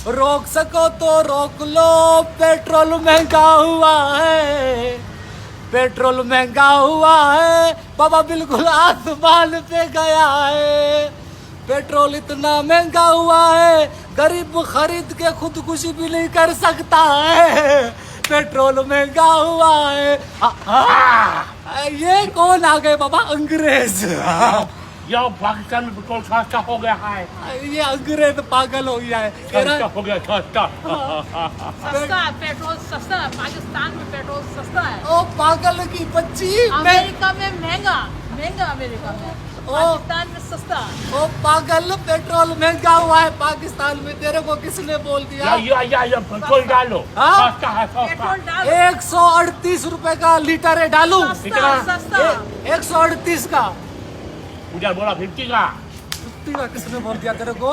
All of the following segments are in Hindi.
रोक सको तो रोक लो, पेट्रोल महंगा हुआ है, पेट्रोल महंगा हुआ है बाबा, बिल्कुल आसमान पे गया है। पेट्रोल इतना महंगा हुआ है, गरीब खरीद के खुदकुशी भी नहीं कर सकता है। पेट्रोल महंगा हुआ है। ये कौन आ गए बाबा? अंग्रेज। यो पाकिस्तान में पेट्रोल सस्ता हो गया है। ये अंग्रेज पागल हो गया है। सस्ता हो गया, सस्ता। सस्ता पेट्रोल, सस्ता पाकिस्तान में पेट्रोल सस्ता है। ओ पागल की बच्ची, अमेरिका में महंगा, महंगा अमेरिका में, पाकिस्तान में सस्ता। ओ पागल, पेट्रोल महंगा हुआ है पाकिस्तान में, तेरे को किसने बोल दिया? या पेट्रोल डालो, सस्ता है, पेट्रोल सस्ता। डालो। 138 रुपए का लीटर है, डालू? सस्ता, सस्ता। 138 का। उधर बोला 50 का। 50 का किसने बोल दिया तेरे को?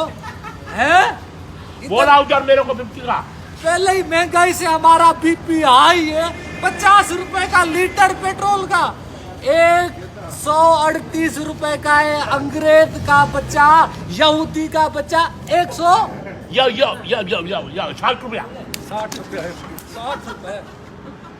हैं? बोला उधर मेरे को 50 का। पहले ही महंगाई से हमारा बीपी हाई है। 50 रुपए का लीटर पेट्रोल का, 138 रुपए का है। अंग्रेज का बच्चा, यहूदी का बच्चा 100 यो 60 रुपया। 60 रुपए है, 60 रुपए।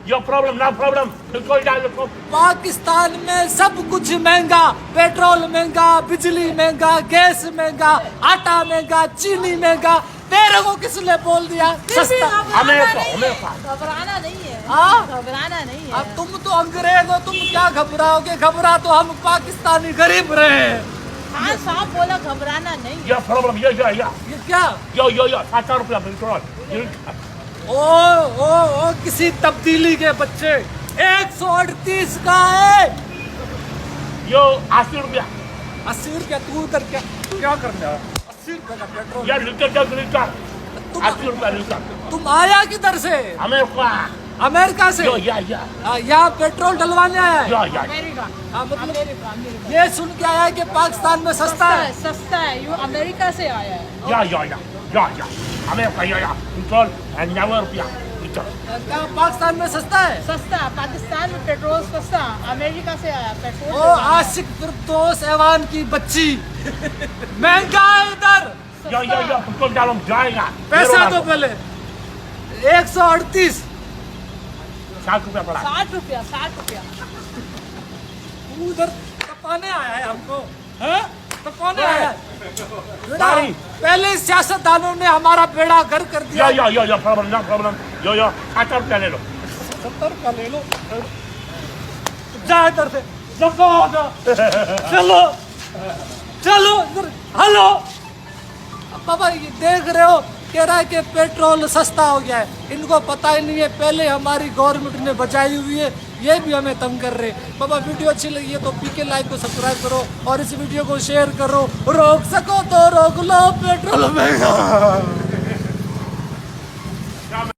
यो प्रॉब्लम ना प्रॉब्लम, पेट्रोल डालो। पाकिस्तान में सब कुछ महंगा, पेट्रोल महंगा, बिजली महंगा, गैस महंगा, आटा महंगा, चीनी महंगा। तेरे को किसने बोल दिया सस्ता? अमेरिका। घबराना नहीं है, हाँ? घबराना नहीं है। अब तुम तो अंग्रेज हो, तुम क्या घबराओगे? घबरा तो हम पाकिस्तानी गरीब रहे। हाँ साहब बोला घबराना नहीं। ये प्रॉब्लम, ये क्या? यो 60 रुपया पेट्रोल। ओ किसी तब्दीली के बच्चे, 138 का है। यो 80 रुपया। 80 रुपया? तू उधर क्या करने आया? 80 रुपया का पेट्रोल। यार लीटर 80 रुपया लीटर। तुम आया किधर से? अमेरिका। अमेरिका से? यो यहाँ पेट्रोल डलवाने आया है? अमेरिका, मतलब अमेरिका। ये सुन के आया है कि पाकिस्तान में सस्ता है। सस्ता है, ये अमेरिका से आया है। या अमेरिका पेट्रोल 90 रुपया लीटर। क्या पाकिस्तान में सस्ता है? सस्ता, पाकिस्तान में पेट्रोल सस्ता, अमेरिका से आया पेट्रोल। ओ आशिक फिरदौस ऐवान की बच्ची, महंगा है इधर। या पेट्रोल डालो जाएगा। पैसा दो पहले। 138 60 रुपया पड़ा। 60 रुपया, 60 रुपया। उधर तपाने आया है हमको, हैं? तपाने आया है। तारी। पहले सियासतदानों ने हमारा बेड़ा गर्क कर दिया। या प्रॉब्लम ना प्रॉब्लम। यो 60 रुपया ले लो। 70 का ले लो। जा इधर से, दफा हो जा। चलो चलो इधर। हेलो बाबा, ये देख रहे हो, कह रहा है कि पेट्रोल सस्ता हो गया है। इनको पता ही नहीं है, पहले हमारी गवर्नमेंट ने बचाई हुई है, ये भी हमें तंग कर रहे हैं। बाबा वीडियो अच्छी लगी है तो पीके लाइक को सब्सक्राइब करो और इस वीडियो को शेयर करो। रोक सको तो रोक लो, पेट्रोल महंगा।